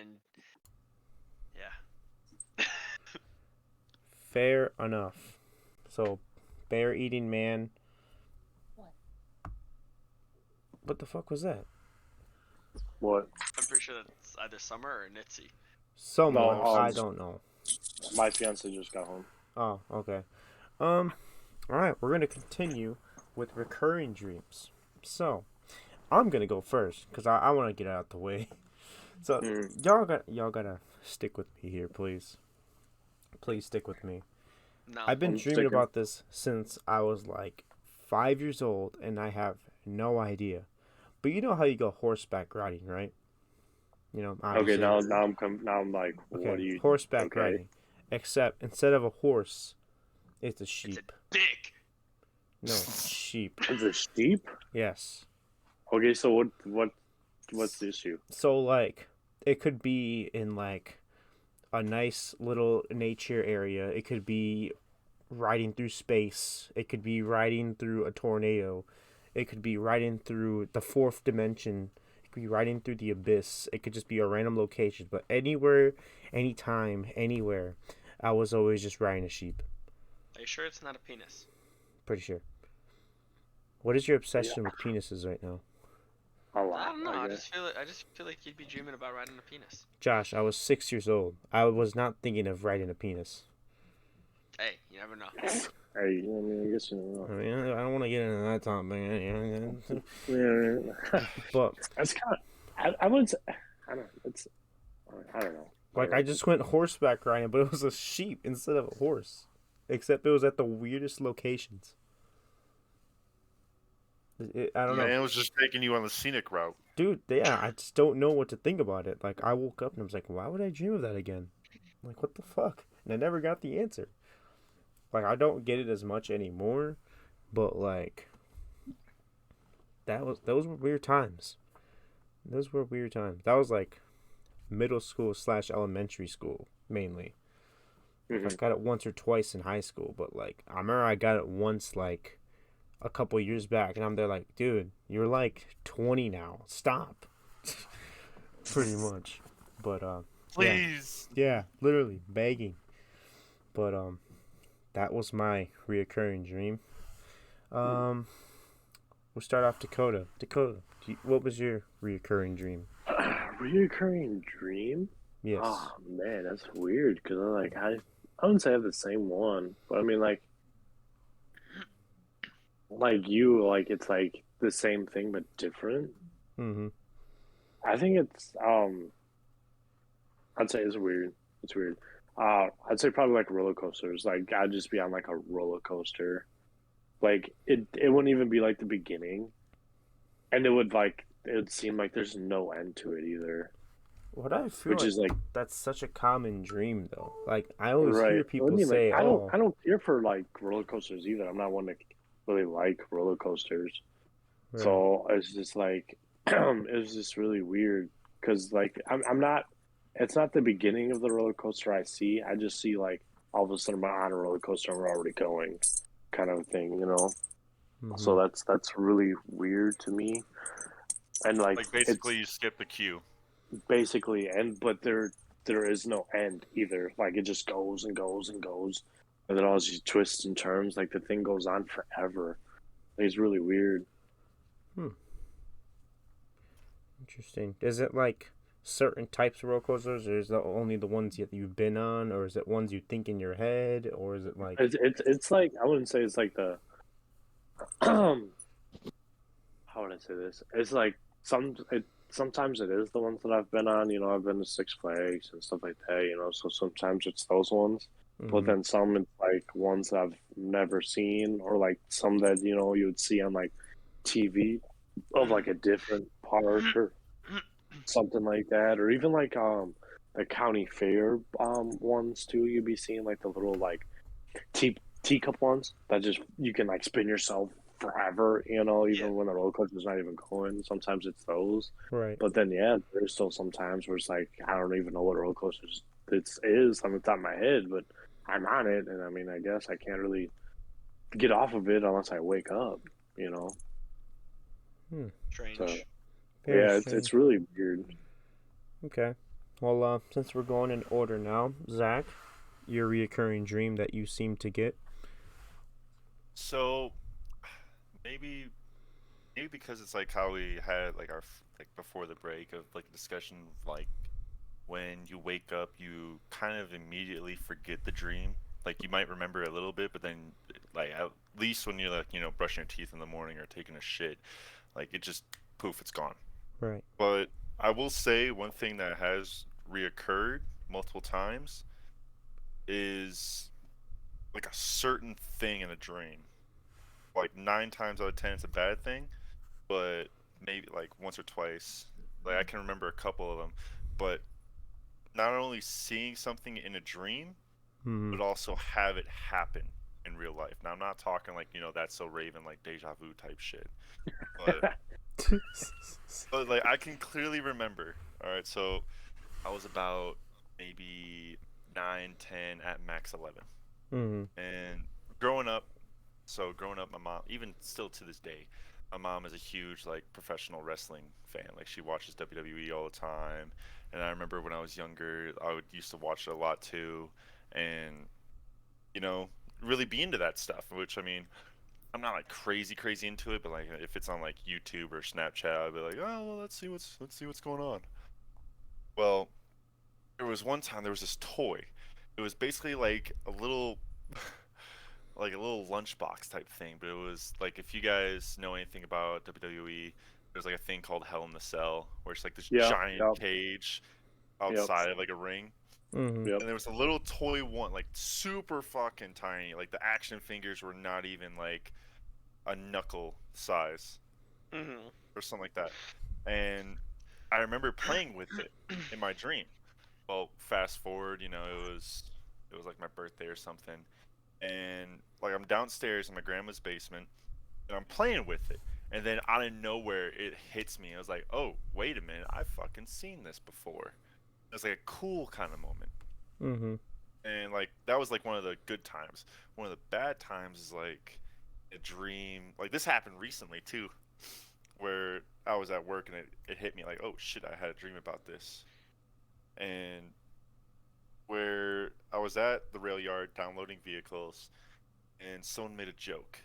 and yeah. Fair enough. So, bear eating man. What the fuck was that? What? I'm pretty sure that's either Summer or Nitzy. Someone, No, I don't know. My fiance just got home. Oh, okay. All right, we're gonna continue with recurring dreams. So, I'm gonna go first because I want to get out the way. So y'all gotta stick with me here, please. Please stick with me. No. I've been I'm dreaming sticking. about this since I was like 5 years old, and I have no idea. But you know how you go horseback riding, right? You know, Okay, obviously. now I'm like, what Okay, do you? horseback Okay, riding. Except instead of a horse, it's a It's a sheep. dick. No, sheep. it's a sheep. Yes. Okay, so what's the issue? So like, it could be in like a nice little nature area. It could be riding through space. It could be riding through a tornado. It could be riding through the fourth dimension. It could be riding through the abyss. It could just be a random location. But anywhere, anytime, anywhere, I was always just riding a sheep. Are you sure it's not a penis? Pretty sure. What is your obsession Yeah. with penises right now? A I lot, don't know. I I guess. just feel like you'd be dreaming about riding a penis. Josh, I was 6 years old. I was not thinking of riding a penis. Hey, you never know. Hey, I mean, I guess you know. I mean, I don't want to get into that topic. Yeah, But that's kind of. I would say. I don't. It's. I don't know. like, I just went horseback riding, but it was a sheep instead of a horse. Except it was at the weirdest locations. I don't know. Man, it was just taking you on the scenic route. Dude, yeah, I just don't know what to think about it. Like, I woke up and I was like, why would I dream of that again? I'm like, what the fuck? And I never got the answer. Like, I don't get it as much anymore, but like, those were weird times. Those were weird times. That was like middle school / elementary school mainly. I got it once or twice in high school, but like, I remember I got it once like a couple years back, and I'm there like, dude, you're like 20 now. Stop. Pretty much. But Please. yeah, literally begging. But that was my reoccurring dream. We'll start off Dakota. Dakota, what was your reoccurring dream? Reoccurring dream. Yes. Oh man, that's weird because I wouldn't say I have the same one, but I mean like you, like it's like the same thing but different. Mm-hmm. I think it's I'd say it's weird. It's weird. I'd say probably like roller coasters. Like I'd just be on like a roller coaster. Like it wouldn't even be like the beginning, and it would seem like there's no end to it either. What I feel Which like is like that's such a common dream though. Like I always right. hear I people wouldn't even- say, "Oh, I don't care for like roller coasters either. I'm not one to really like roller coasters. right. So it's just like it was just really weird because like I'm not. It's not the beginning of the roller coaster I see. I just see like all of a sudden I'm on a roller coaster and we're already going, kind of thing, you know. Mhm. So that's really weird to me. And Like basically, you skip the queue. basically, but there is no end either. Like it just goes and goes and goes, and then all these twists and turns. Like the thing goes on forever. Like, it's really weird. Interesting. Is it like certain types of roller coasters, or is it only the ones that you've been on, or is it ones you think in your head, or is it like It's like I wouldn't say it's like the how would I say this? It's like sometimes it is the ones that I've been on. You know, I've been to Six Flags and stuff like that. You know, so sometimes it's those ones, but Mhm. then some it's like ones that I've never seen, or like some that you know you would see on like TV of like a different park or something like that, or even like the county fair ones too. You'd be seeing like the little like teacup ones that just you can like spin yourself forever, you know, even Yeah. when the roller coaster's not even going. Sometimes it's those. Right. But then yeah, there's still some times where it's like I don't even know what roller coasters it is on the top of my head, but I'm on it and I mean I guess I can't really get off of it unless I wake up, you know. Strange. So Very yeah, strange. it's really weird. Okay. Well, since we're going in order now, Zach, your reoccurring dream that you seem to get. So maybe maybe because it's like how we had like like before the break of like a discussion of like when you wake up you kind of immediately forget the dream. Like you might remember a little bit, but then like at least when you're like, brushing your teeth in the morning or taking a shit, like it just poof, it's gone. Right. But I will say one thing that has reoccurred multiple times is like a certain thing in a dream. Like 9 times out of 10, it's a bad thing, but maybe like once or twice. Like I can remember a couple of them, but not only seeing something in a dream, Mm-hmm. but also have it happen in real life. Now I'm not talking like that's so Raven like deja vu type shit, but like I can clearly remember. All right, so I was about maybe 9, 10, at max 11, mm-hmm. and growing up. So growing up, my mom, even still to this day, my mom is a huge like professional wrestling fan. Like she watches WWE all the time, and I remember when I was younger, I would used to watch it a lot too, and you know, really be into that stuff. Which I mean, I'm not like crazy into it, but like if it's on like YouTube or Snapchat, I'd be like, oh well, let's see what's going on. Well, there was one time there was this toy. It was basically like a little like a little lunchbox type thing, but it was like if you guys know anything about WWE, there's like a thing called Hell in the Cell, where it's like this Yeah, giant yep, cage yep, outside of like a ring, Mm-hmm. yep. and there was a little toy one, like super fucking tiny, like the action figures were not even like a knuckle size Mm-hmm. or something like that, and I remember playing with it in my dream. Well, fast forward, it was like my birthday or something, and like I'm downstairs in my grandma's basement and I'm playing with it. And then out of nowhere it hits me. I was like, "Oh, wait a minute. I've fucking seen this before." It was like a cool kind of moment. Mm-hmm. And like that was like one of the good times. One of the bad times is like a dream. Like this happened recently too, where I was at work and it hit me like, "Oh shit, I had a dream about this." And where I was at the rail yard downloading vehicles and someone made a joke,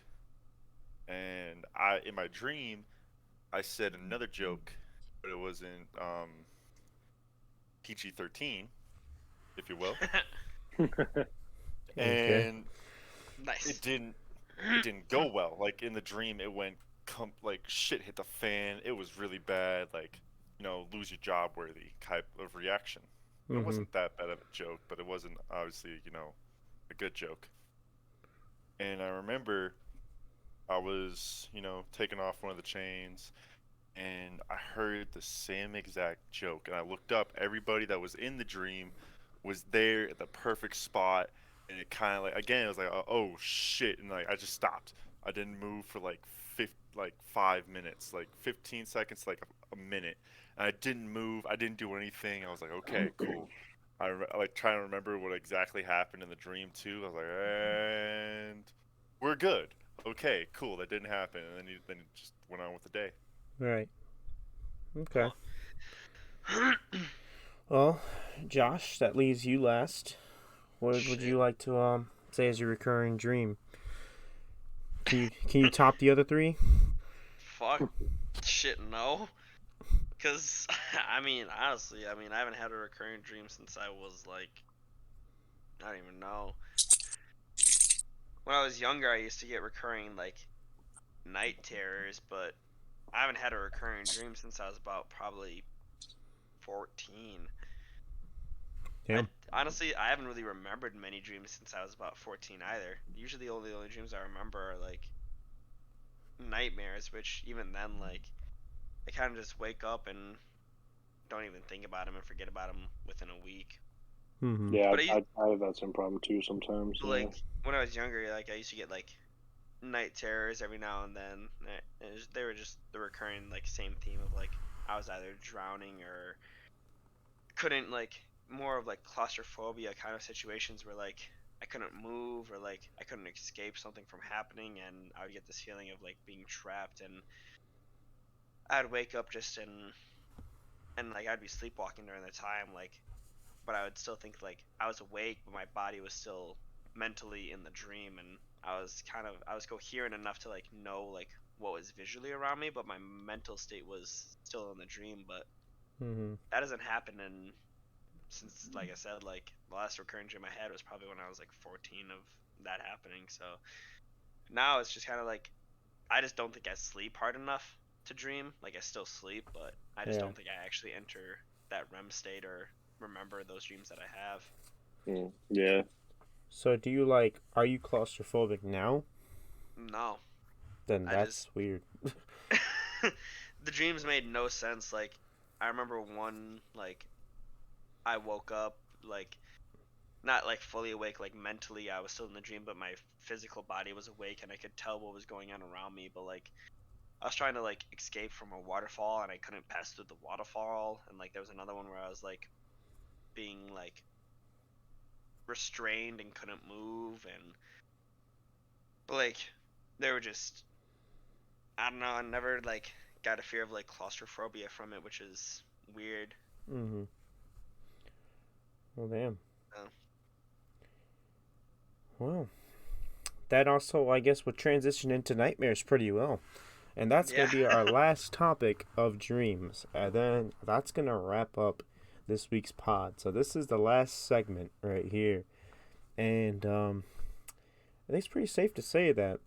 and in my dream I said another joke, but it wasn't PG-13, if you will, Okay. and it Nice. didn't it didn't go well. Like in the dream, it went like shit hit the fan. It was really bad. Like lose your job worthy type of reaction. It Mm-hmm. wasn't that bad of a joke, but it wasn't obviously a good joke. And I remember I was taking off one of the chains and I heard the same exact joke. And I looked up, everybody that was in the dream was there at the perfect spot. And it kind of like, again, it was like, oh shit. And like, I just stopped. I didn't move for like 5 minutes, like 15 seconds, like a minute. And I didn't move. I didn't do anything. I was like, okay, cool. I like trying to remember what exactly happened in the dream too. I was like, and we're good. Okay, cool. That didn't happen. And then it just went on with the day. Right. Okay. Well, Well, Josh, that leaves you last. What would shit. you like to say as your recurring dream? Can you top the other three? Fuck. Shit, no. Because, I mean, honestly, I haven't had a recurring dream since I was like, I don't even know. When I was younger, I used to get recurring, like, night terrors, but I haven't had a recurring dream since I was about probably 14. Yeah. Honestly, I haven't really remembered many dreams since I was about 14 either. Usually, the only dreams I remember are, like, nightmares, which even then, like, I kind of just wake up and don't even think about them and forget about them within a week. Mm-hmm. Yeah, But I have that same problem too sometimes. Yeah. like when I was younger, like I used to get like night terrors every now and then. They were just the recurring like same theme of like I was either drowning or couldn't like more of like claustrophobia kind of situations where like I couldn't move or like I couldn't escape something from happening and I would get this feeling of like being trapped and I'd wake up just in and like I'd be sleepwalking during the time, like, but I would still think like I was awake, but my body was still mentally in the dream, and I was coherent enough to like know like what was visually around me, but my mental state was still in the dream. But Mm-hmm. that doesn't happen in since, like I said, like the last recurring dream I had was probably when I was like 14 of that happening. So now it's just kind of like I just don't think I sleep hard enough to dream. Like I still sleep, but I just Yeah. don't think I actually enter that REM state or remember those dreams that I have. Yeah. So are you claustrophobic now? No, Then I just that's weird. the dreams made no sense. Like I remember one like I woke up like not like fully awake, like mentally I was still in the dream, but my physical body was awake and I could tell what was going on around me. But like I was trying to like escape from a waterfall and I couldn't pass through the waterfall. And like there was another one where I was like being like restrained and couldn't move. And but like they were just, I don't know, I never like got a fear of like claustrophobia from it, which is weird. Mm-hmm. Well, damn. Uh, Well, that also, I guess, would transition into nightmares pretty well. And that's going yeah. to be our last topic of dreams. And then that's going to wrap up this week's pod. So this is the last segment right here. And I think it's pretty safe to say that,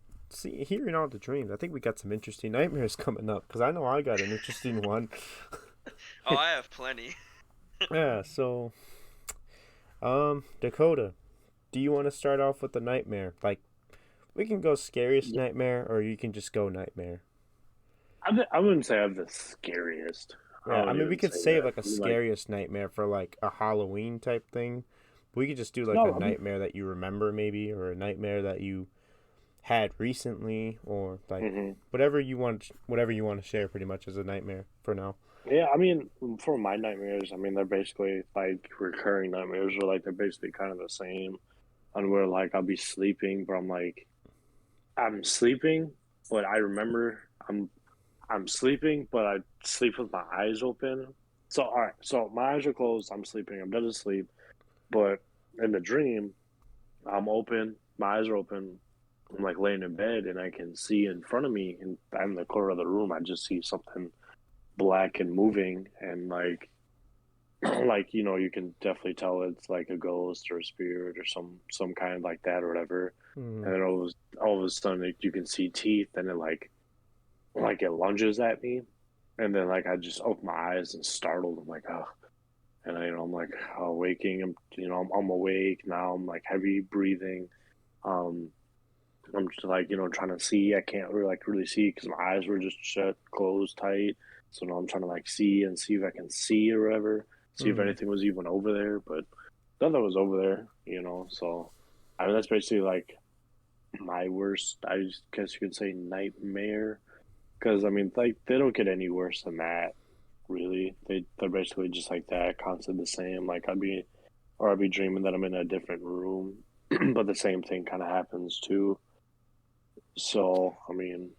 hearing all the dreams, I think we got some interesting nightmares coming up. Because I know I got an interesting one. Oh, I have plenty. Yeah, so, Dakota, do you want to start off with the nightmare? Like, we can go scariest Yeah. nightmare, or you can just go nightmare. I wouldn't say I have the scariest. I Yeah, I wouldn't mean, we even could say save that. like a Like, scariest nightmare for like a Halloween type thing. We could just do like a no, I mean, nightmare that you remember maybe, or a nightmare that you had recently, or like hmm whatever you want to share pretty much as a nightmare for now. yeah, I mean, for my nightmares, I mean, they're basically like recurring nightmares, or like they're basically kind of the same. And where like I'll be sleeping, but I'm sleeping, but I remember I'm sleeping, but I sleep with my eyes open. So all right, so my eyes are closed. I'm sleeping. I'm dead asleep, but in the dream, I'm open. My eyes are open. I'm like laying in bed, and I can see in front of me, and in the corner of the room, I just see something black and moving, and like like you can definitely tell it's like a ghost or a spirit or some kind of like that or whatever. Mm-hmm. And then all of a sudden, you can see teeth, and it like it lunges at me, and then like I just open my eyes and startled. I'm like, oh, and I'm like waking. I'm awake now. I'm like heavy breathing. Um, I'm just like trying to see. I can't really see because my eyes were just shut, closed tight. So now I'm trying to like see and see if I can see or whatever. See if Mm-hmm. anything was even over there, but nothing was over there. So I mean that's basically like my worst. I guess you could say nightmare. Because I mean, like they don't get any worse than that, really. They're basically just like that, constantly the same. Like I'd be dreaming that I'm in a different room, but the same thing kind of happens too. So I mean,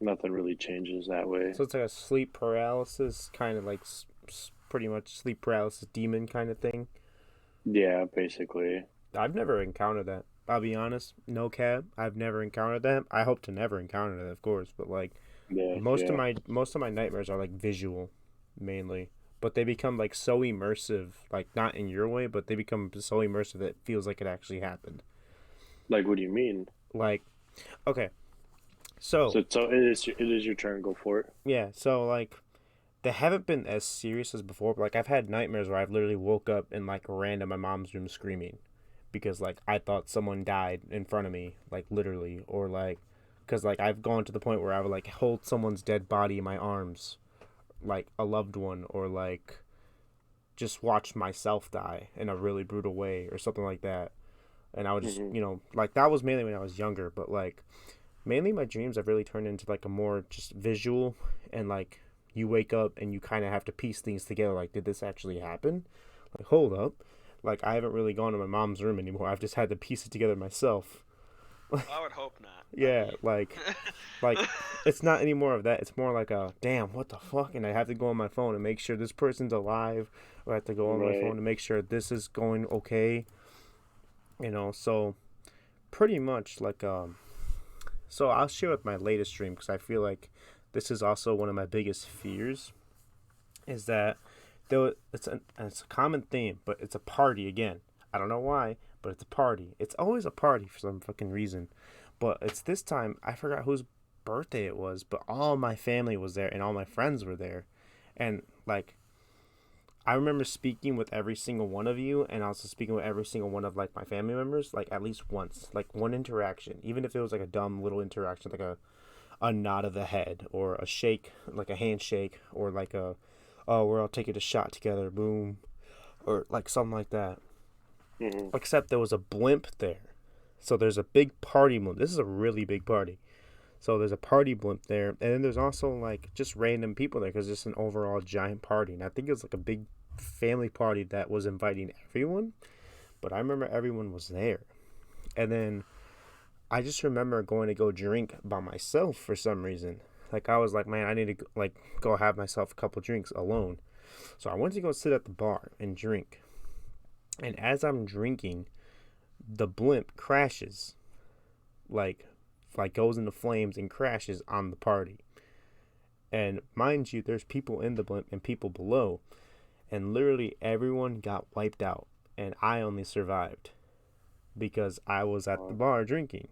nothing really changes that way. So it's like a sleep paralysis, kind of like pretty much sleep paralysis demon kind of thing. Yeah, basically. I've never encountered that. I'll be honest, no cap. I've never encountered that. I hope to never encounter that, of course. But like Yeah, most of yeah. my nightmares are like visual, mainly. But they become like so immersive, like not in your way, but they become so immersive that it feels like it actually happened. Like, what do you mean? Like, okay, so So it is your turn. Go for it. yeah, so like they haven't been as serious as before. But like I've had nightmares where I've literally woke up and like ran to my mom's room screaming because like I thought someone died in front of me, like literally, or like because like I've gone to the point where I would like hold someone's dead body in my arms, like a loved one, or like just watch myself die in a really brutal way or something like that. And I would just, hmm like that was mainly when I was younger, but like mainly my dreams have really turned into like a more just visual, and like you wake up and you kind of have to piece things together, like did this actually happen, like hold up, like I haven't really gone to my mom's room anymore, I've just had to piece it together myself. I would hope not. Yeah, like it's not any more of that. It's more like a damn, what the fuck? And I have to go on my phone and make sure this person's alive, or I have to go on my Right. phone to make sure this is going okay. So pretty much like so I'll share with my latest dream because I feel like this is also one of my biggest fears. Is that though it's a common theme, but it's a party again. I don't know why, but it's a party. It's always a party for some fucking reason. But it's this time I forgot whose birthday it was, but all my family was there and all my friends were there. And like I remember speaking with every single one of you and also speaking with every single one of like my family members like at least once, like one interaction, even if it was like a dumb little interaction like a nod of the head or a shake, like a handshake or like a oh, we're all taking a shot together, boom, or like something like that. Hmm. Except there was a blimp there. So there's a big party blimp. This is a really big party. So there's a party blimp there, and then there's also like just random people there because it's an overall giant party. And I think it's like a big family party that was inviting everyone. But I remember everyone was there, and then I just remember going to go drink by myself for some reason. Like I was like, man, I need to like go have myself a couple drinks alone. So I went to go sit at the bar and drink. And as I'm drinking, the blimp crashes, like goes into flames and crashes on the party. And mind you, there's people in the blimp and people below, and literally everyone got wiped out, and I only survived because I was at the bar drinking.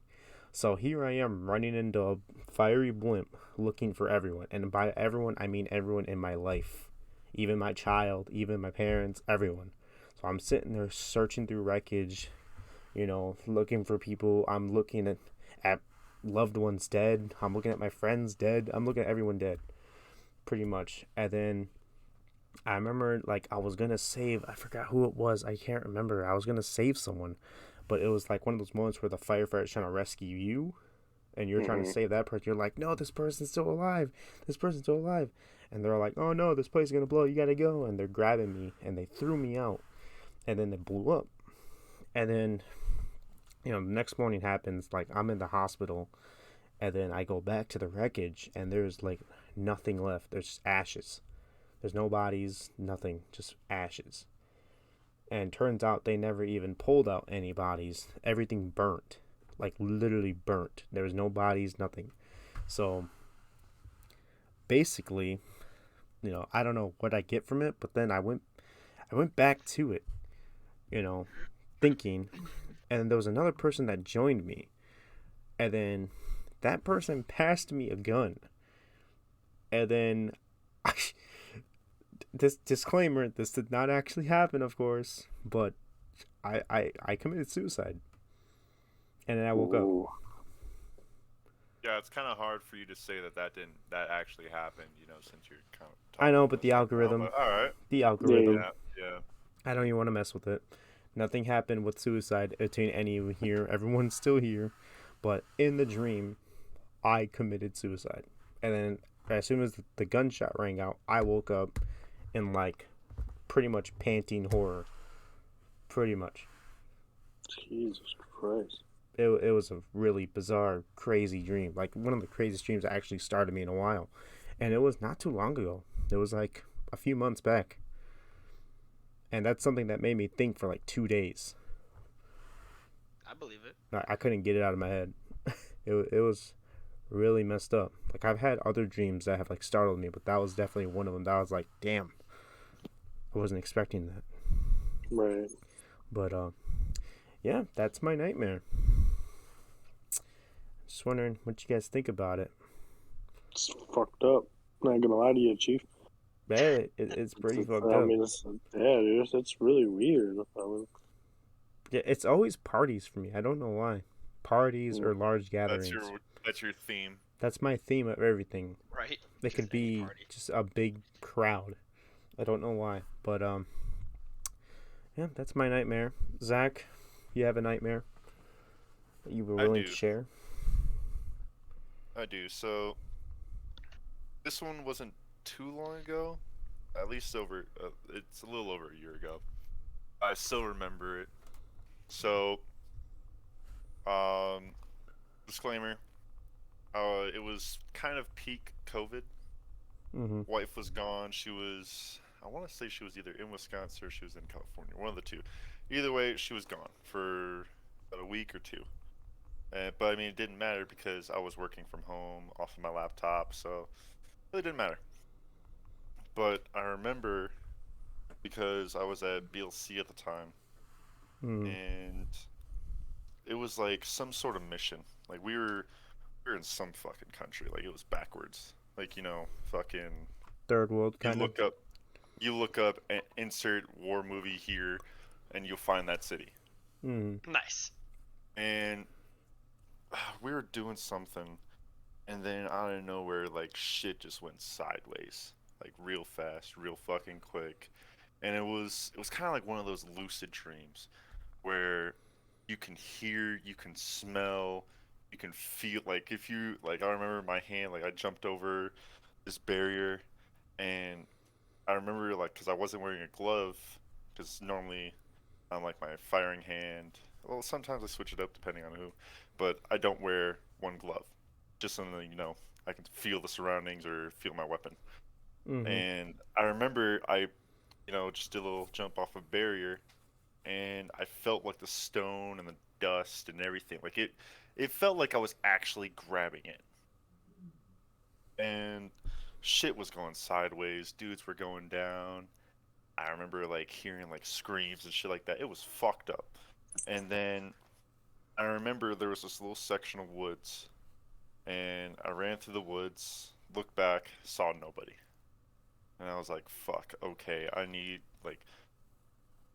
So here I am running into a fiery blimp looking for everyone. And by everyone, I mean everyone in my life. Even my child, even my parents, everyone. So I'm sitting there searching through wreckage, looking for people. I'm looking at loved ones dead. I'm looking at my friends dead. I'm looking at everyone dead, pretty much. And then I remember, like, I was going to save, I forgot who it was. I can't remember. I was going to save someone. But it was like one of those moments where the firefighter's trying to rescue you and you're trying to save that person. You're like, no, this person's still alive. This person's still alive. And they're like, oh no, this place is going to blow. You got to go. And they're grabbing me and they threw me out. And then they blew up. And then, the next morning happens. Like, I'm in the hospital. And then I go back to the wreckage and there's like nothing left. There's just ashes. There's no bodies, nothing, just ashes. And turns out they never even pulled out any bodies. Everything burnt. Like literally burnt. There was no bodies, nothing. So basically, I don't know what I get from it, but then I went back to it, thinking, and there was another person that joined me. And then that person passed me a gun. And then this disclaimer, this did not actually happen, of course, but I committed suicide. And then I woke up. Yeah, it's kind of hard for you to say that actually happened, since you're kind of I know, but the algorithm. But all right. The algorithm. Yeah. I don't even want to mess with it. Nothing happened with suicide between any of you here. Everyone's still here. But in the dream, I committed suicide. And then as soon as the gunshot rang out, I woke up in like pretty much panting horror. Pretty much. Jesus Christ. It was a really bizarre, crazy dream. Like one of the craziest dreams that actually started me in a while. And it was not too long ago. It was like a few months back. And that's something that made me think for like 2 days. I believe it. I couldn't get it out of my head. It was really messed up. Like I've had other dreams that have like startled me, but that was definitely one of them that I was like, damn, I wasn't expecting that. Right. But yeah, that's my nightmare. Just wondering what you guys think about it. It's fucked up. Not gonna lie to you, Chief. Yeah, it's pretty fucked I up. mean, dude, it's really weird. Yeah, it's always parties for me. I don't know why. Parties or large gatherings. That's your theme. That's my theme of everything. Right. It could be just a big crowd. I don't know why, but yeah, that's my nightmare. Zach, you have a nightmare that you were willing to share? I do. So this one wasn't too long ago. At least it's a little over a year ago. I still remember it. So, disclaimer. It was kind of peak COVID. Mm-hmm. Wife was gone. She was, I want to say she was either in Wisconsin or she was in California. One of the two. Either way, she was gone for about a week or two. But I mean, it didn't matter because I was working from home off of my laptop, so it really didn't matter. But I remember because I was at BLC at the time, Mm. and it was like some sort of mission. Like we were in some fucking country. Like it was backwards. Like fucking Third world you kind of. look up insert war movie here, and you'll find that city. Mm. Nice. And we were doing something, and then out of nowhere, like shit just went sideways, like real fast, real fucking quick. And it was kind of like one of those lucid dreams where you can hear, you can smell, you can feel. Like if you like, I remember my hand, like I jumped over this barrier, and I remember like because I wasn't wearing a glove, because normally on like my firing hand. Well, sometimes I switch it up depending on who, but I don't wear one glove, just so that I can feel the surroundings or feel my weapon. Mm-hmm. And I remember I, just did a little jump off a barrier, and I felt like the stone and the dust and everything. Like it felt like I was actually grabbing it, and shit was going sideways. Dudes were going down. I remember like hearing like screams and shit like that. It was fucked up. And then I remember there was this little section of woods, and I ran through the woods, looked back, saw nobody. And I was like, fuck, okay, I need, like,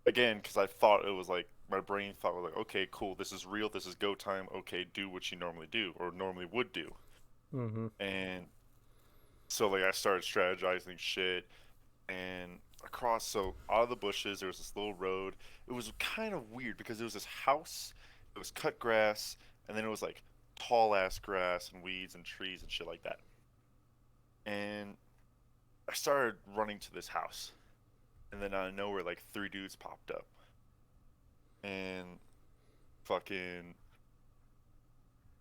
again, because I thought it was like, my brain thought, was like, okay, cool, this is real, this is go time, okay, do what you normally do, or normally would do. Mm-hmm. And so, like, I started strategizing shit, and so out of the bushes, there was this little road. It was kind of weird because there was this house, it was cut grass, and then it was like tall ass grass and weeds and trees and shit like that. And I started running to this house, and then out of nowhere, like three dudes popped up, and fucking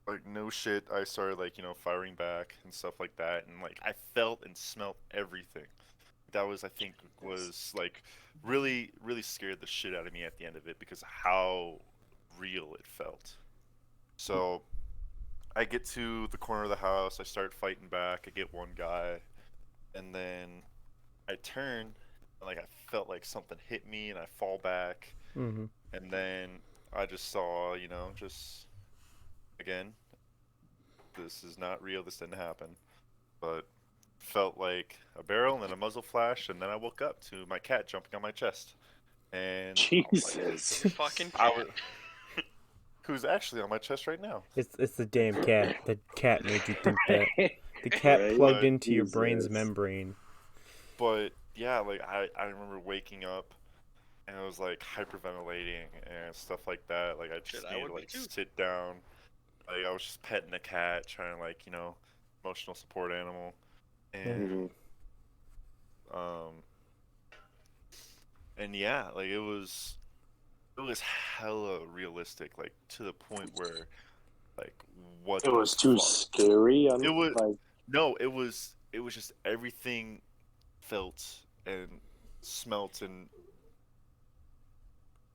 like no shit, I started like firing back and stuff like that, and like I felt and smelt everything. That was, I think, was like really really scared the shit out of me at the end of it because of how real it felt. So I get to the corner of the house, I start fighting back, I get one guy, and then I turn, and like I felt like something hit me, and I fall back, Mm-hmm. and then I just saw, just again, this is not real, this didn't happen, but felt like a barrel and then a muzzle flash, and then I woke up to my cat jumping on my chest, and Jesus. Your fucking I cat. was, who's actually on my chest right now. It's the damn cat. The cat made you think that. The cat Right? plugged But into your brain's Jesus. membrane. but yeah, like I remember waking up and I was like hyperventilating and stuff like that. Like I Shit, just I needed would to be like too. sit down. Like I was just petting the cat, trying to like emotional support animal, Yeah. and um and yeah, like it was hella realistic, like to the point where like what It the was too fuck? scary. It was Like, no, it was just everything felt and smelt and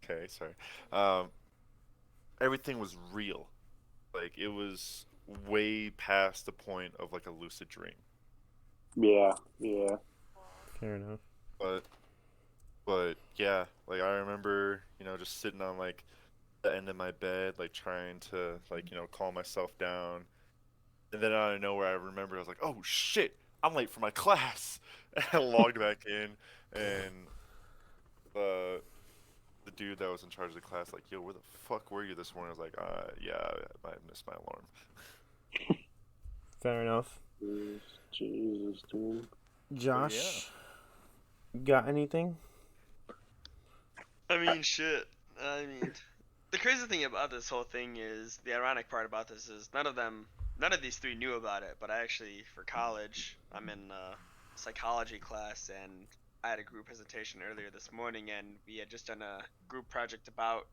okay, sorry. Um, everything was real. Like it was way past the point of like a lucid dream. yeah, yeah. Fair enough. But yeah, like I remember, just sitting on like the end of my bed, like trying to like, calm myself down. And then out of nowhere I remember I was like, oh shit, I'm late for my class. And I logged back in, and the dude that was in charge of the class like, yo, where the fuck were you this morning? I was like, yeah, I missed my alarm. Fair enough. Jesus, dude. Josh, got anything? I mean, shit. I mean, the crazy thing about this whole thing is the ironic part about this is none of these three knew about it. But I actually, for college, I'm in psychology class, and I had a group presentation earlier this morning, and we had just done a group project about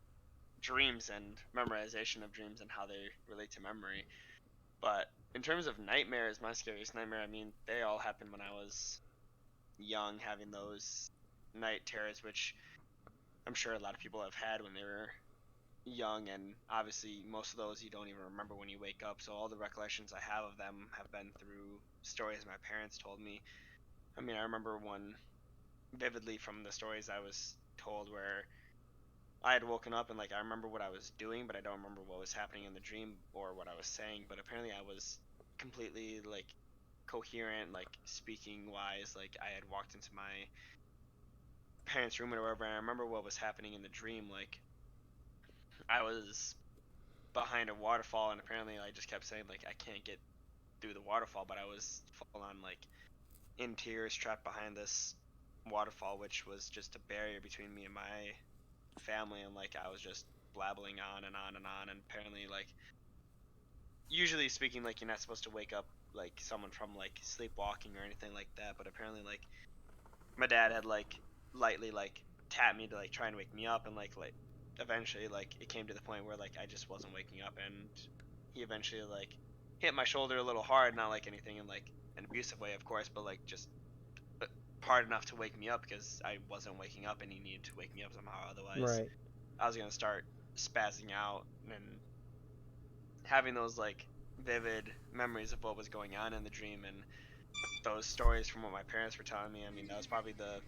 dreams and memorization of dreams and how they relate to memory. But in terms of nightmares, my scariest nightmare, I mean, they all happened when I was young, having those night terrors, which I'm sure a lot of people have had when they were young, and obviously most of those you don't even remember when you wake up. So all the recollections I have of them have been through stories my parents told me. I mean, I remember one vividly from the stories I was told where I had woken up and like I remember what I was doing, but I don't remember what was happening in the dream or what I was saying. But apparently I was completely like coherent, like speaking wise. Like I had walked into my parents' room or whatever, and I remember what was happening in the dream. Like I was behind a waterfall, and apparently I just kept saying like I can't get through the waterfall, but I was full on like in tears, trapped behind this waterfall, which was just a barrier between me and my family, and like I was just blabbling on and on and on, and apparently like usually speaking, like you're not supposed to wake up like someone from like sleepwalking or anything like that, but apparently like my dad had like lightly like tapped me to like try and wake me up, and like eventually like it came to the point where like I just wasn't waking up, and he eventually like hit my shoulder a little hard, not like anything in like an abusive way of course, but like just hard enough to wake me up because I wasn't waking up and he needed to wake me up somehow, otherwise Right. I was gonna start spazzing out and having those like vivid memories of what was going on in the dream, and those stories from what my parents were telling me. I mean, that was probably the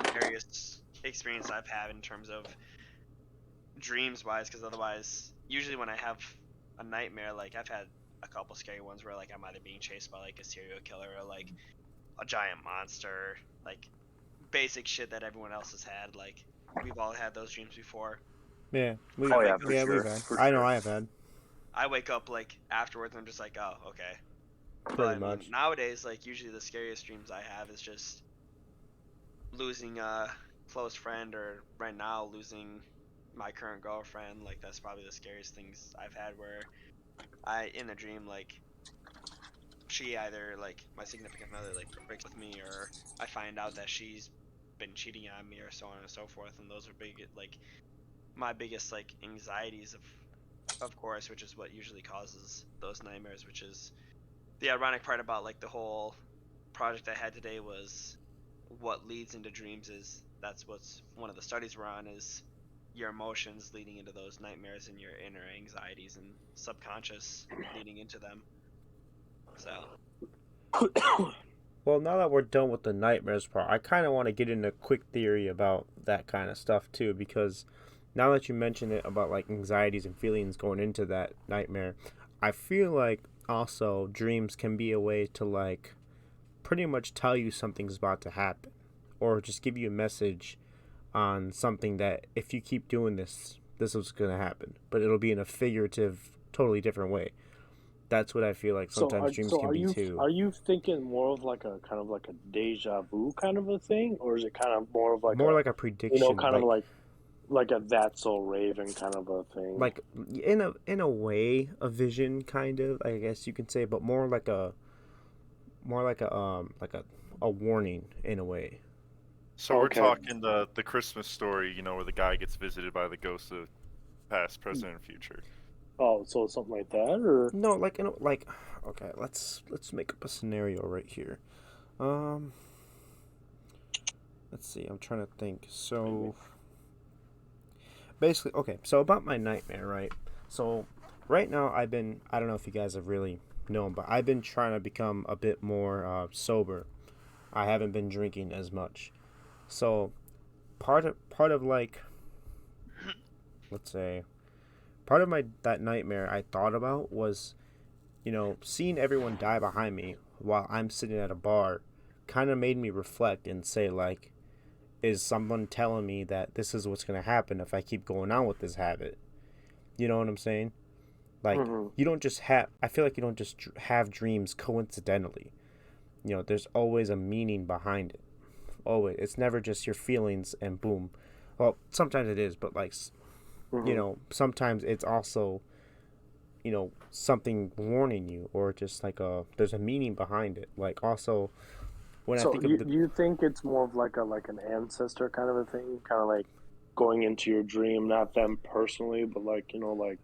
scariest experience I've had in terms of dreams wise, because otherwise usually when I have a nightmare, like I've had a couple scary ones where like I'm either being chased by like a serial killer or like a giant monster, like basic shit that everyone else has had. Like we've all had those dreams before. Yeah. We. Oh I yeah, wake for Yeah, sure. we've had. For I know sure. I have had. I wake up like afterwards and I'm just like, oh, okay. But Pretty I mean, much. nowadays, like usually the scariest dreams I have is just losing a close friend, or right now losing my current girlfriend. Like that's probably the scariest things I've had, where I in a dream like she either like my significant other like breaks with me, or I find out that she's been cheating on me, or so on and so forth. And those are big like my biggest like anxieties of course, which is what usually causes those nightmares, which is the ironic part about like the whole project I had today was what leads into dreams is that's what's one of the studies we're on is your emotions leading into those nightmares and your inner anxieties and subconscious leading into them. So Well, now that we're done with the nightmares part, I kind of want to get into a quick theory about that kind of stuff too, because now that you mention it about like anxieties and feelings going into that nightmare, I feel like also dreams can be a way to like pretty much tell you something's about to happen, or just give you a message on something that if you keep doing this, this is going to happen, but it'll be in a figurative, totally different way. That's what I feel like sometimes dreams can be too. are you thinking more of like a kind of like a deja vu kind of a thing, or is it kind of more of like More a, like a you know, prediction, kind of like a That's So Raven kind of a thing? like in a way a vision kind of, I guess you can say, but more like a warning in a way. So we're Okay. talking the Christmas story, you know, where the guy gets visited by the ghosts of past, present, and future. Oh, so something like that, or No, like like okay, let's make up a scenario right here. Um, let's see. I'm trying to think. So basically, okay. So about my nightmare, right? So right now I don't know if you guys have really known, but I've been trying to become a bit more sober. I haven't been drinking as much. So part of like, let's say, part of my that nightmare I thought about was, you know, seeing everyone die behind me while I'm sitting at a bar kind of made me reflect and say like, is someone telling me that this is what's going to happen if I keep going on with this habit? You know what I'm saying? Like, hmm you don't just have, I feel like you don't just have dreams coincidentally. You know, there's always a meaning behind it. Always. It's never just your feelings and boom. Well, sometimes it is, but like, you hmm know, sometimes it's also, you know, something warning you, or just like there's a meaning behind it. Like also when I So think of the you think it's more of like a like an ancestor kind of a thing, kind of like going into your dream, not them personally, but like, you know, like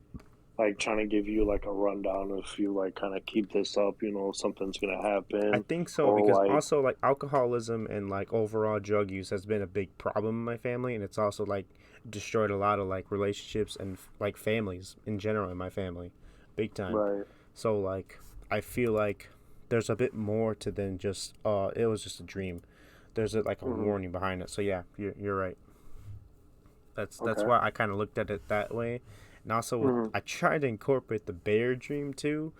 trying to give you like a rundown. If you like kind of keep this up, you know, something's gonna I happen, think so, or because like, also like alcoholism and like overall drug use has been a big problem in my family, and it's also like destroyed a lot of like relationships and like families in general in my family, big time. right. So like I feel like there's a bit more to than just it was just a dream. There's like a Hmm. warning behind it. So yeah, you're right. That's Okay. why I kind of looked at it that way. And also with Hmm. I tried to incorporate the bear dream too,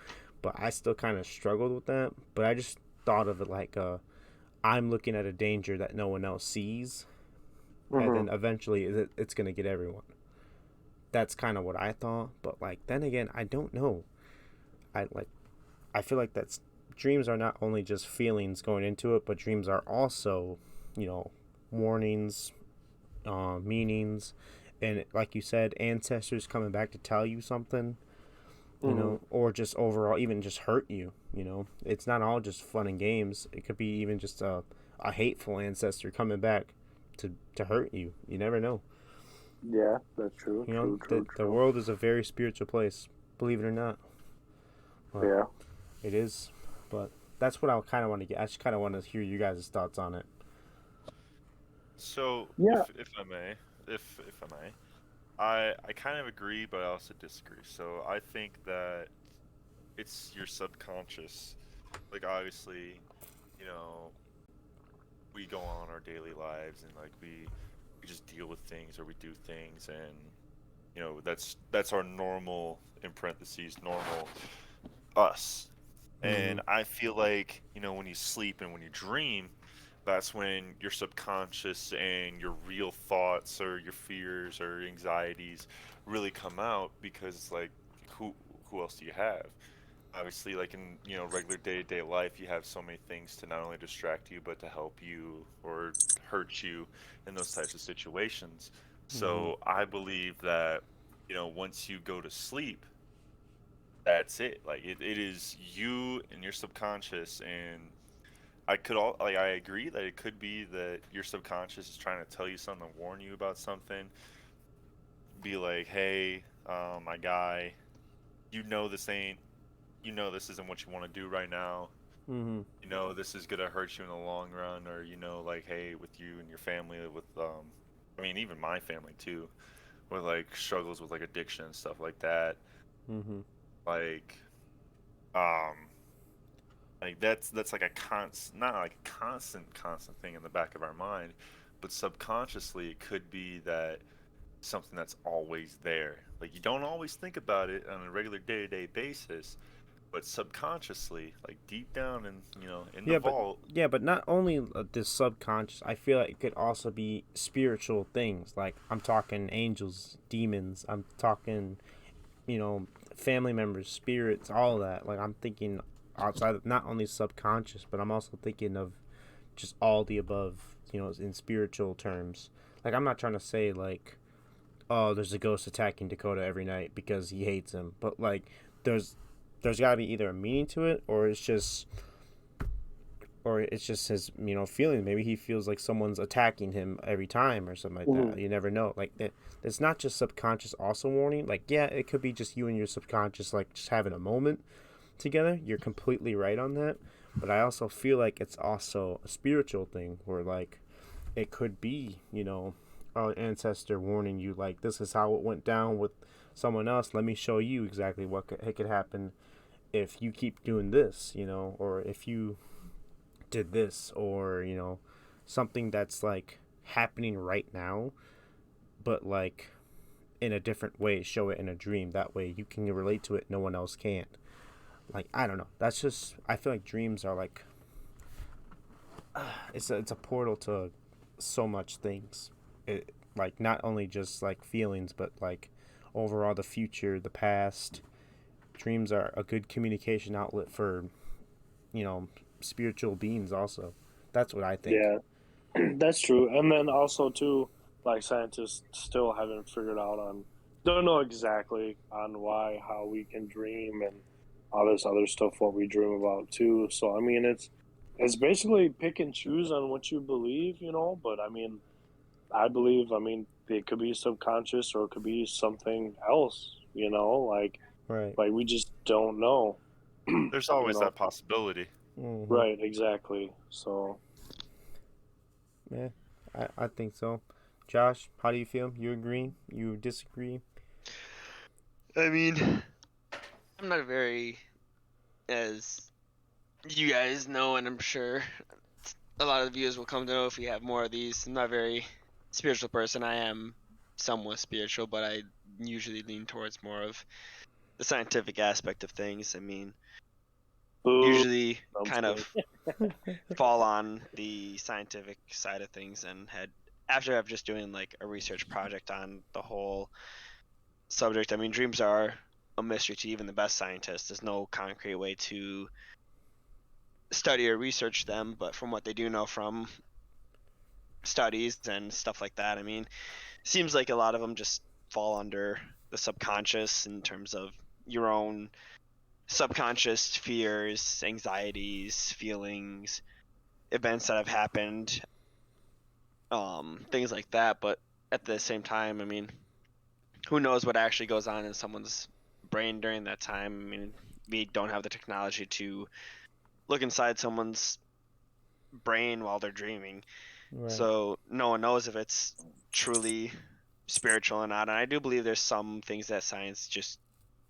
but I still kind of struggled with that. But I just thought of it like I'm looking at a danger that no one else sees, and Hmm. then eventually it's gonna get everyone. That's kind of what I thought. But like then again, I don't know. I feel like that's dreams are not only just feelings going into it, but dreams are also, you know, warnings, meanings, and like you said, ancestors coming back to tell you something, you Hmm. know, or just overall even just hurt you. You know, it's not all just fun and games. It could be even just a hateful ancestor coming back to hurt you. You never know. Yeah, that's true. You know, True. True. the True. world is a very spiritual place, believe it or not. But Yeah. it is. But that's what I kind of want to get. I just kind of want to hear you guys' thoughts on it. So, Yeah. if I may, if I may, I kind of agree, but I also disagree. So I think that it's your subconscious. Like obviously, you know, we go on our daily lives and like we just deal with things or we do things, and you know that's our normal, in parentheses, normal us. Mm-hmm. And I feel like, you know, when you sleep and when you dream, that's when your subconscious and your real thoughts or your fears or anxieties really come out, because like who else do you have? Obviously, like in, you know, regular day-to-day life, you have so many things to not only distract you but to help you or hurt you in those types of situations. Mm-hmm. So I believe that, you know, once you go to sleep, that's it. Like it is you and your subconscious. And I agree that it could be that your subconscious is trying to tell you something, warn you about something, be like, hey, my guy, you know this ain't, you know this isn't what you want to do right now. Mm-hmm. You know this is gonna hurt you in the long run. Or you know, like, hey, with you and your family, with I mean, even my family too, with like struggles with like addiction and stuff like that. Mm-hmm. Like, um, like that's like a constant, not like a constant thing in the back of our mind, but subconsciously it could be that something that's always there. Like you don't always think about it on a regular day-to-day basis, but subconsciously, like deep down in, you know, in the Yeah, but vault. yeah, but not only this subconscious. I feel like it could also be spiritual things. Like I'm talking angels, demons. I'm talking, you know, family members, spirits, all that. Like I'm thinking outside of not only subconscious, but I'm also thinking of just all the above. You know, in spiritual terms. Like I'm not trying to say like, oh, there's a ghost attacking Dakota every night because he hates him, but like there's got to be either a meaning to it, or it's just his, you know, feeling. Maybe he feels like someone's attacking him every time or something like Hmm. that. You never know. Like it's not just subconscious also warning. Like yeah, it could be just you and your subconscious like just having a moment together. You're completely right on that. But I also feel like it's also a spiritual thing where like it could be, you know, an ancestor warning you like this is how it went down with someone else. Let me show you exactly what could happen if you keep doing this, you know, or if you did this, or you know, something that's like happening right now, but like in a different way. Show it in a dream. That way you can relate to it. No one else can. Like I don't know. That's just I feel like dreams are like it's a portal to so much things. It like not only just like feelings, but like overall the future, the past. Dreams are a good communication outlet for, you know, spiritual beings also. That's what I think. Yeah, that's true. And then also too, like scientists still haven't figured out on, don't know exactly on why, how we can dream and all this other stuff, what we dream about too. So I mean, it's basically pick and choose on what you believe, you know. But I mean, I believe, I mean, it could be subconscious or it could be something else. Like Right. we just don't know. There's always know? that possibility. Mm-hmm. Right, exactly. So Yeah, I think so. Josh, how do you feel? You agree? You disagree? I mean, I'm not very, as you guys know, and I'm sure a lot of the viewers will come to know if we have more of these. I'm not a very spiritual person. I am somewhat spiritual, but I usually lean towards more of the scientific aspect of things. I mean, boo. usually I'm kind of fall on the scientific side of things, and had after I've just doing like a research project on the whole subject. I mean, dreams are a mystery to even the best scientists. There's no concrete way to study or research them, but from what they do know from studies and stuff like that, I mean, seems like a lot of them just fall under the subconscious in terms of your own subconscious fears, anxieties, feelings, events that have happened, things like that. But at the same time, I mean, who knows what actually goes on in someone's brain during that time? I mean, we don't have the technology to look inside someone's brain while they're dreaming. Right. So no one knows if it's truly spiritual or not. And I do believe there's some things that science just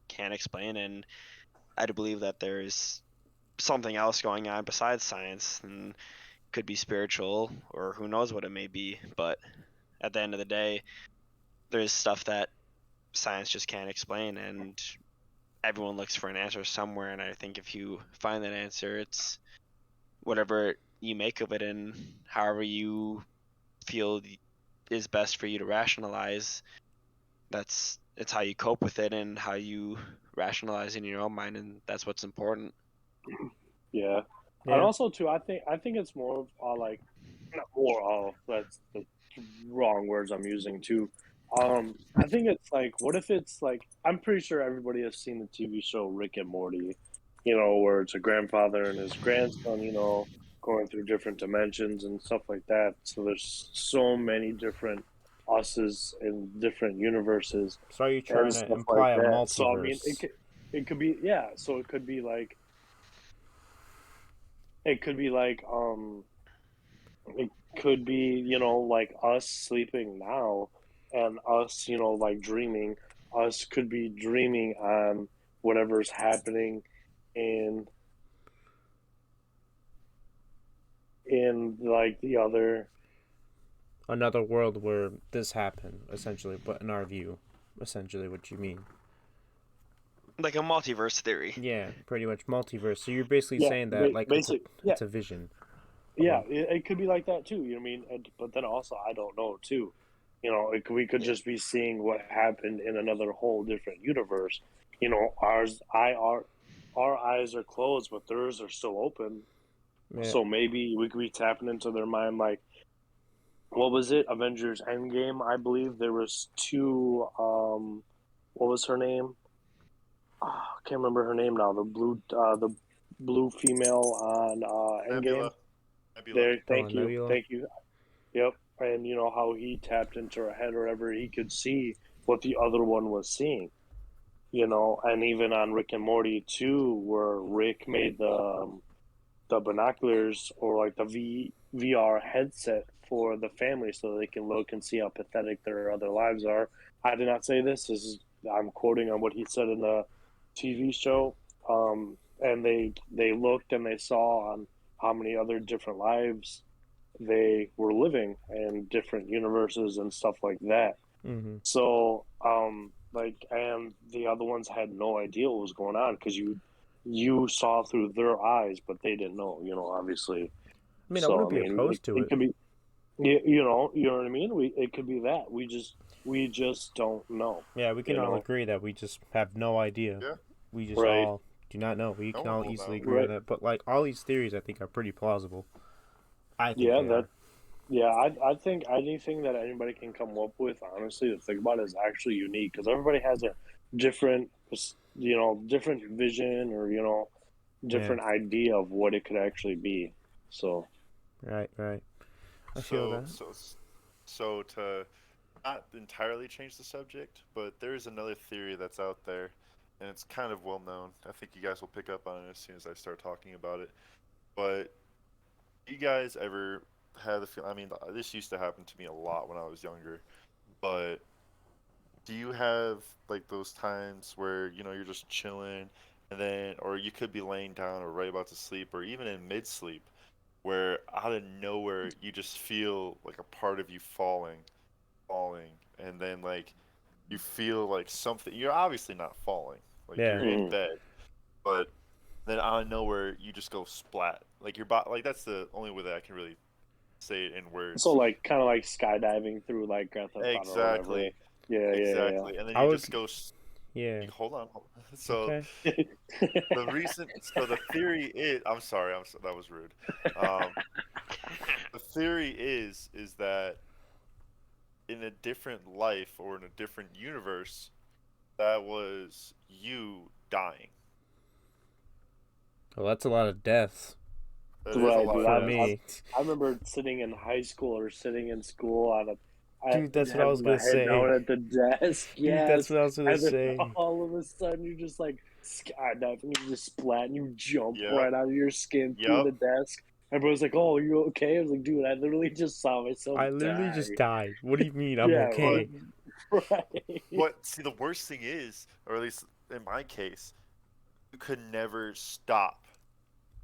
can't explain, and I do believe that there's something else going on besides science, and could be spiritual or who knows what it may be. But at the end of the day, there's stuff that science just can't explain, and everyone looks for an answer somewhere. And I think if you find that answer, it's whatever you make of it and however you feel is best for you to rationalize. It's how you cope with it and how you rationalize in your own mind, and that's what's important. yeah. Yeah. And also too, I think it's more of like not more of that's the wrong words I'm using too. I think it's like, what if it's like, I'm pretty sure everybody has seen the TV show Rick and Morty, where it's a grandfather and his grandson, going through different dimensions and stuff like that. So there's so many different us's in different universes So are you trying and to stuff like imply a that. So I mean, multiverse? it could be, yeah. So it could be like it could be like it could be, like us sleeping now and us, like dreaming. Us could be dreaming on whatever's happening in like the other. Another world where this happened, essentially, but in our view, essentially what you mean. Like a multiverse theory. Yeah, pretty much multiverse. So you're basically Yeah, saying that like basic. Yeah, it's a vision. yeah. It could be like that too. You know what I mean? But then also, I don't know too. We could just be seeing what happened in another whole different universe. Our eyes are closed, but theirs are still open. Yeah. So maybe we could be tapping into their mind. Like, what was it? Avengers Endgame, I believe there was two. What was her name? Oh, I can't remember her name now. The blue female on Endgame. Nebula. There, thank you, Nebula. thank you. Yep, and how he tapped into her head, or whatever, he could see what the other one was seeing. And even on Rick and Morty too, where Rick made the binoculars or like the VR headset for the family so they can look and see how pathetic their other lives are. I did not say this. I'm quoting on what he said in the TV show. And they looked and they saw on how many other different lives they were living in different universes and stuff like that. Mm-hmm. So, and the other ones had no idea what was going on because you saw through their eyes, but they didn't know, obviously. I mean, I So, wouldn't be opposed to it it. could be, you know what I mean? It could be that. We just don't know. Yeah, we can all agree that we just have no idea. Yeah. We just Right. all do not know. We No can one all will easily know. agree on Right. that. But like all these theories, I think are pretty plausible. I think Yeah, they are. I think anything that anybody can come up with, honestly, to think about is actually unique because everybody has a different, different vision or, different idea of what it could actually be. So, Right. I feel that. So to not entirely change the subject, but there is another theory that's out there, and it's kind of well known. I think you guys will pick up on it as soon as I start talking about it. But you guys ever had the feel? I mean, this used to happen to me a lot when I was younger. But do you have like those times where you're just chilling, and then, or you could be laying down or right about to sleep, or even in mid sleep, where out of nowhere you just feel like a part of you falling, and then like you feel like something. You're obviously not falling, like Yeah. you're in bed, but then out of nowhere you just go splat. Like your body, like that's the only way that I can really say it in So words. like kind of like skydiving through like Grand Theft Auto or whatever. Exactly, Yeah. exactly. And then I you would, just go. yeah. Hold on. So Okay. the theory is. I'm sorry. That was rude. Um, the theory is that in a different life or in a different universe, that was you dying. Well, that's a lot of deaths That is a Right, lot dude. of for deaths. me. I remember sitting in high school or sitting in school Dude, that's what I was having my gonna head say. down at the desk. Dude, that's Yes, what I was gonna and then say. all of a sudden you just like skydiving, you just splat, and you jump Yep. right out of your skin through Yep. the desk. Everyone's like, "Oh, are you okay?" I was like, "Dude, I literally just saw myself I literally die." just died. What do you mean? I'm Yeah, okay. right. What? See, the worst thing is, or at least in my case, you could never stop.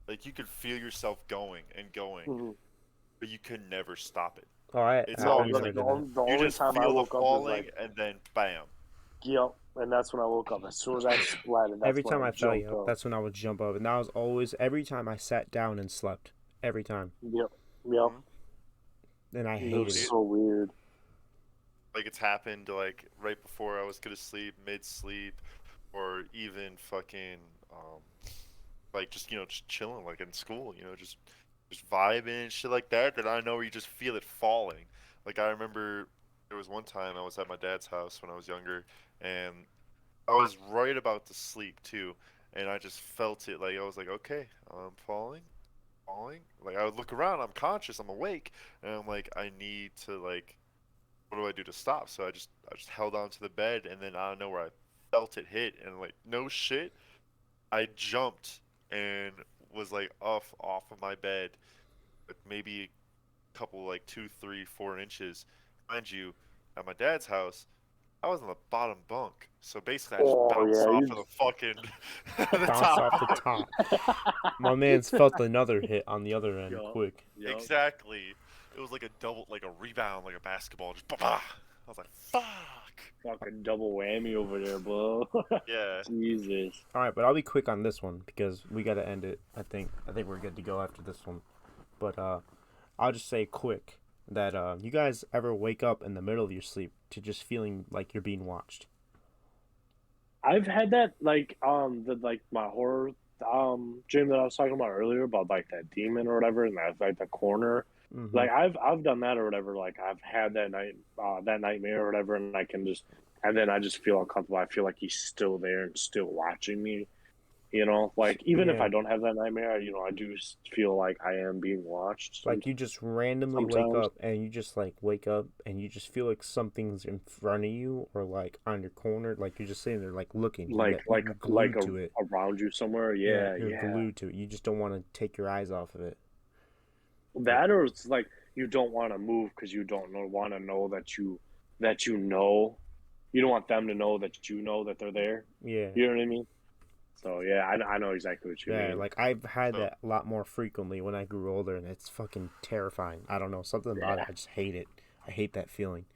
Like you could feel yourself going and going, Mhm. but you could never stop it. Oh, I It's No, I always never like the did that. only, the you only just time I feel the woke up is falling, like, and then bam. yep, and that's when I woke up. As soon as I splatted, that's Every when time I I fell, jumped yep, up. that's when I would jump up, and that was always every time I sat down and slept. Every time, Yep. Mhm. and I It hated was it. so weird. Like it's happened like right before I was gonna sleep, mid sleep, or even fucking um like just just chilling like in school, just vibing and shit like that. That I know where you just feel it falling. Like I remember there was one time I was at my dad's house when I was younger, and I was right about to sleep too, and I just felt it. Like I was like, okay, I'm falling. Like I would look around, I'm conscious, I'm awake, and I'm like, I need to like what do I do to stop? So I just held on to the bed, and then out of nowhere I felt it hit, and like no shit, I jumped and was like off of my bed, like maybe a couple like 2, 3, 4 inches. Mind you, at my dad's house, I was on the bottom bunk, so basically I just Oh bounced yeah, off you. of the fucking the Bounce top off the bunk. top. My man's felt another hit on the other end, Yup. quick. Yup. Exactly. It was like a double, like a rebound, like a basketball, just bah. I was like, fuck. Fucking double whammy over there, bro. Yeah. Jesus. All right, but I'll be quick on this one because we gotta end it. I think we're good to go after this one. But I'll just say quick that you guys ever wake up in the middle of your sleep to just feeling like you're being watched? I've had that like my horror dream that I was talking about earlier about like that demon or whatever and that like the corner. Mm-hmm. Like I've done that or whatever. Like I've had that nightmare or whatever, and I can just and then I just feel uncomfortable. I feel like he's still there and still watching me. Like even if Yeah. I don't have that nightmare, I do feel like I am being watched Like you just randomly wake sometimes. up and you just like wake up and you just feel like something's in front of you or like on your corner, like you're just sitting there like looking. You're glued to it. Around you somewhere. Yeah, Yeah, you're yeah. glued to it. You just don't want to take your eyes off of it. Like, That or it's like you don't want to move because you don't want to know that you know. You don't want them to know that they're there. yeah, You know what I mean? So yeah, I know exactly what you yeah. mean. Like I've had So that a lot more frequently when I grew older, and it's fucking terrifying. I don't know, something about it. Yeah. I just hate it. I hate that feeling.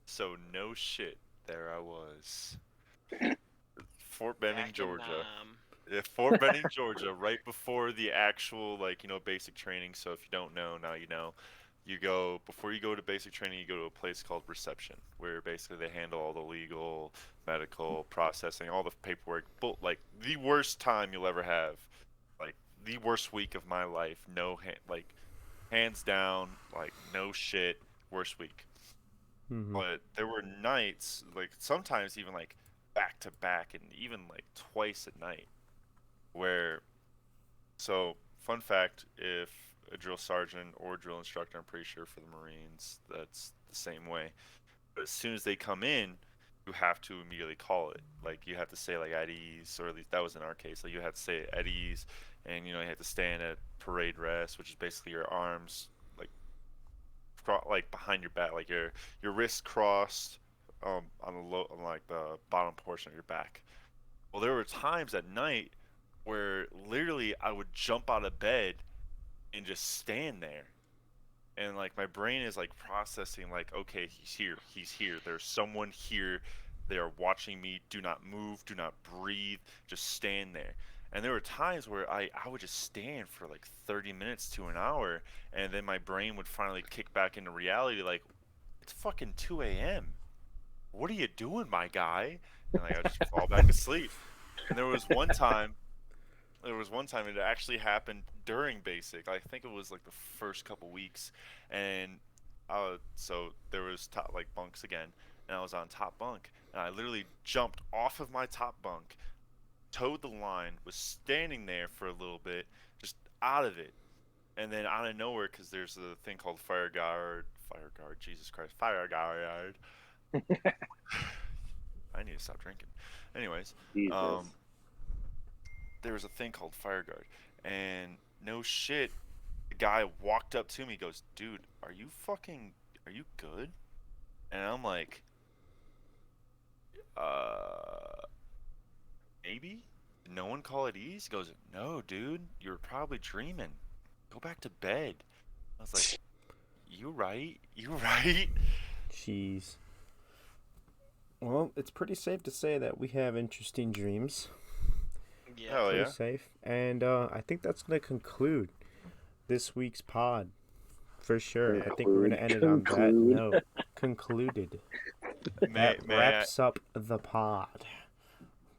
so no shit. There I was. Fort Benning, Back in Georgia. Yeah, Fort Benning, Georgia, right before the actual basic training. So if you don't know, now you know. You go before you go to basic training, you go to a place called reception, where basically they handle all the legal, medical processing, all the paperwork. But like the worst time you'll ever have, like the worst week of my life. No, like hands down, like no shit, worst week. Mm-hmm. But there were nights, like sometimes even like back to back, and even like twice at night, where so, fun fact, if a drill sergeant or drill instructor, I'm pretty sure for the Marines, that's the same way. But as soon as they come in, you have to immediately call it. Like you have to say like at ease, or at least that was in our case. Like you have to say at ease, and you have to stand at parade rest, which is basically your arms like like behind your back, like your wrists crossed on the on like the bottom portion of your back. Well, there were times at night where literally I would jump out of bed and just stand there. And like my brain is like processing like, okay, he's here, there's someone here, they are watching me, do not move, do not breathe, just stand there. And there were times where I would just stand for like 30 minutes to an hour, and then my brain would finally kick back into reality like, it's fucking 2 a.m. What are you doing, my guy? And like I just fall back asleep. And there was one time it actually happened during basic. I think it was like the first couple weeks, and so there was top like bunks again, and I was on top bunk, and I literally jumped off of my top bunk, towed the line, was standing there for a little bit, just out of it, and then out of nowhere, because there's a thing called fire guard, Jesus Christ, fire guard. I need to stop drinking. Anyways, Jesus. there was a thing called fire guard, and no shit, the guy walked up to me, goes, "Dude, are you good?" And I'm like, maybe. Did no one call it ease? He goes, "No, dude, you're probably dreaming. Go back to bed." I was like, "You right? You right?" Jeez. Well, it's pretty safe to say that we have interesting dreams. Yeah. Hell Pretty yeah. safe. And I think that's going to conclude this week's pod. For sure. I think we're going to end it on that Conclude. note. Concluded. May That wraps up the pod.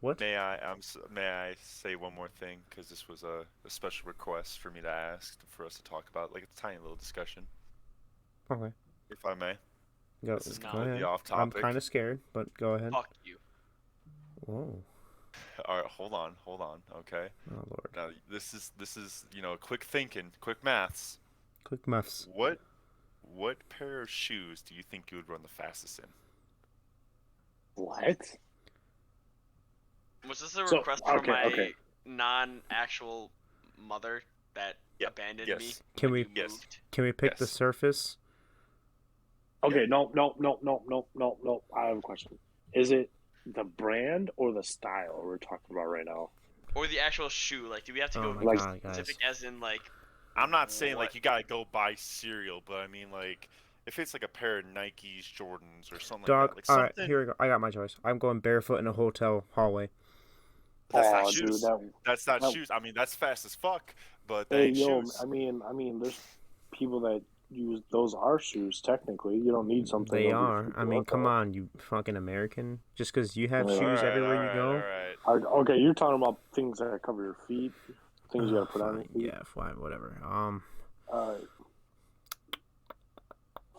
What? may I say one more thing, because this was a special request for me to ask for us to talk about, like a tiny little discussion, Okay. if I may. Go, This is No. go completely ahead. off I'm topic. kind of scared, but go ahead. Fuck you. Whoa. All right, hold on, okay. Oh, Lord. Now this is quick thinking, quick maths. Quick muffs. What pair of shoes do you think you would run the fastest in? What? Was this a So, request from okay, my okay. non-actual mother that Yeah, abandoned yes. me Can when we- you Yes. moved? Can we pick the Yes. surface? Okay, no. I have a question. Is it the brand or the style we're talking about right now? Or the actual shoe? Like, do we have to Oh go my Like- God, guys. specific as in like? I'm not saying What? like you gotta go buy cereal, but I mean like if it's like a pair of Nikes, Jordans, or something Dog, like that. Like alright, something here we go. I got my choice. I'm going barefoot in a hotel hallway. that's Aw, not dude, shoes. That's not that- shoes. I mean that's fast as fuck, but that Hey, ain't yo, shoes. I mean, there's people that use those are shoes. Technically, you don't need something. They over your are. feet I to mean, work come out. on, you fucking American. Just because you have All shoes everywhere you go. Alright. Okay, you're talking about things that cover your feet, things you gotta put on your Fine, feet. yeah, fine, whatever.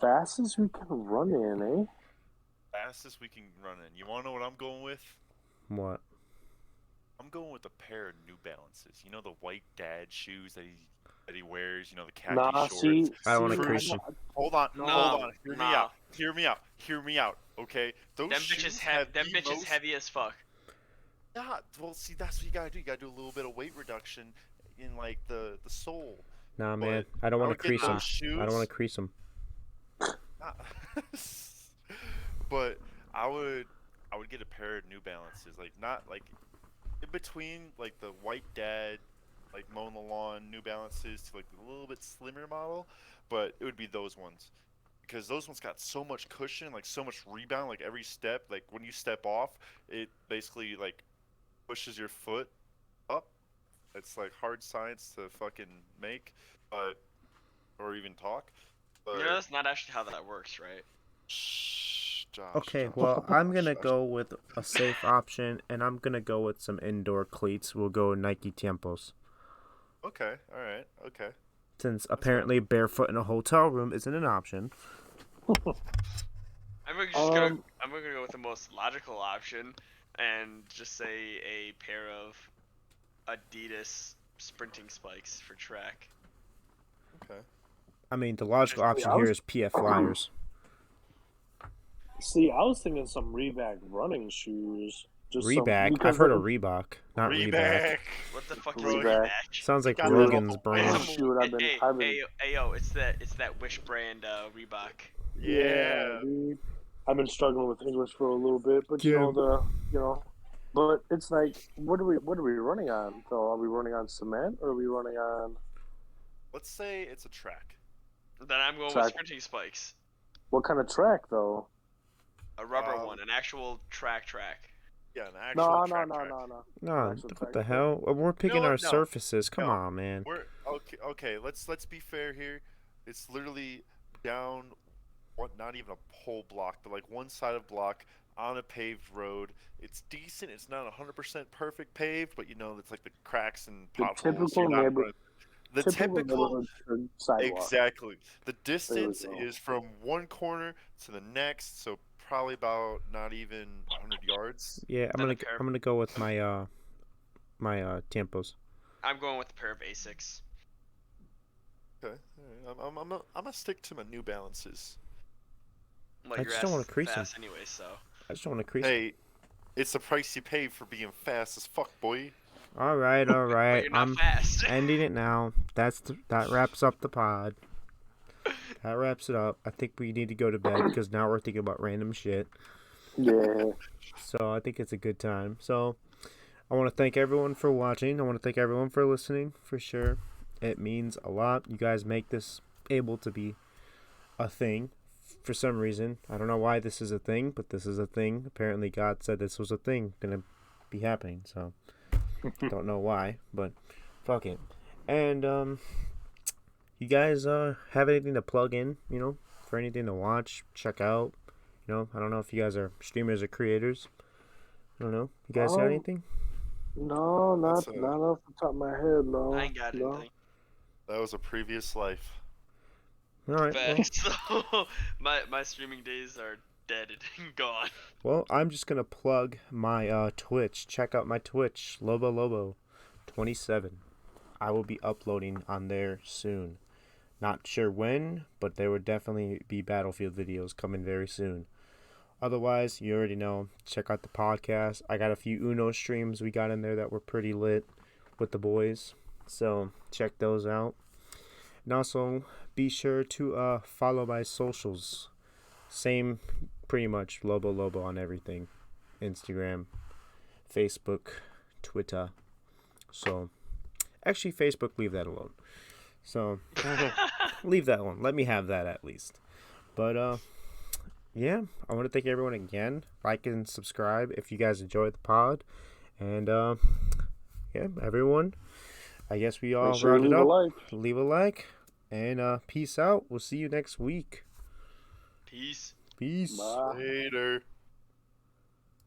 Fastest we can run in, eh? Fastest we can run in. You wanna know what I'm going with? What? I'm going with a pair of New Balances. You know the white dad shoes that he wears. You know the khaki Nah, shorts. see, I don't wanna see, crease you. Hold on, No, hold on. Hear me no. out. Hear me out. Okay, those Them shoes bitches have them the bitches most... heavy as fuck. Yeah, well, see, that's what you gotta do. You gotta do a little bit of weight reduction in like the sole. Nah, man, But I don't want would to get crease them. those shoes. I don't want to crease them. But I would get a pair of New Balances, like not like in between like the white dad, like mowing the lawn New Balances to like a little bit slimmer model, but it would be those ones. Because those ones got so much cushion, like so much rebound, like every step, like when you step off, it basically like pushes your foot up. It's like hard science to fucking make, but or even talk. But You know, that's not actually how that works, right? shh, Josh. Okay, Josh, well, I'm gonna Josh. go with a safe option, and I'm gonna go with some indoor cleats. We'll go Nike Tiempos. Okay, all right, okay. Since apparently barefoot in a hotel room isn't an option. I'm gonna go with the most logical option, and just say a pair of Adidas sprinting spikes for track. Okay. I mean, the logical Yeah, option I was- here is PF Flyers. See, I was thinking some Reebok running shoes. Just some Reebok. because I've heard of Reebok, not Reebok. Reback. What the fuck is Reebok. Reebok? Sounds like Got that off Rogan's the brand. web. shoot. I've been Hey, yo, it's that Wish brand Reebok. yeah, dude. I've been struggling with English for a little bit, but Yeah. but it's like, what are we running on? So are we running on cement or are we running on Let's say it's a track. Then I'm going Track. with sprinting spikes. what kind of track though? A rubber one, an actual track. Yeah, an No, actual track. No, Actual what track the track. hell? We're picking what? our No. surfaces. Come No. on, man. We're okay. Let's be fair here. It's literally down not even a whole block, but like one side of block on a paved road. It's decent. It's not 100% perfect paved, but it's like the cracks and The potholes. typical The typical neighborhood sidewalk. exactly. The There distance we go. is from one corner to the next, so probably about not even 100 yards. Yeah, Then a pair. I'm gonna go with my tempos. I'm going with a pair of Asics. Okay, I'm gonna stick to my New Balances. Like I your just don't ass wanna is crease 'em. fast anyway, so. I just don't want to crease. Hey, it's the price you pay for being fast as fuck, boy. All right, all But right. you're not I'm fast. ending it now. That wraps up the pod. That wraps it up. I think we need to go to bed because now we're thinking about random shit. Yeah. So I think it's a good time. So I want to thank everyone for watching. I want to thank everyone for listening, for sure. It means a lot. You guys make this able to be a thing for some reason. I don't know why this is a thing, but this is a thing. Apparently God said this was a thing gonna be happening. So don't know why, but fuck it. And you guys have anything to plug in, for anything to watch, check out? I don't know if you guys are streamers or creators. I don't know. You guys got anything? No, not That's off the top of my head. No, I ain't got no. anything. That was a previous life. All right. Facts. So my streaming days are dead and gone. Well, I'm just gonna plug my Twitch. Check out my Twitch, Lobo27. I will be uploading on there soon. Not sure when, but there will definitely be Battlefield videos coming very soon. Otherwise, you already know. Check out the podcast. I got a few Uno streams we got in there that were pretty lit with the boys. So check those out. And also, be sure to follow my socials. Same, pretty much, Lobo on everything. Instagram, Facebook, Twitter. So, actually, Facebook, leave that alone. So, leave that one. Let me have that at least. But, yeah, I want to thank everyone again. Like and subscribe if you guys enjoyed the pod. And, yeah, everyone, I guess we all round it up. Leave a like. And peace out. We'll see you next week. Peace. Peace. Bye. Later.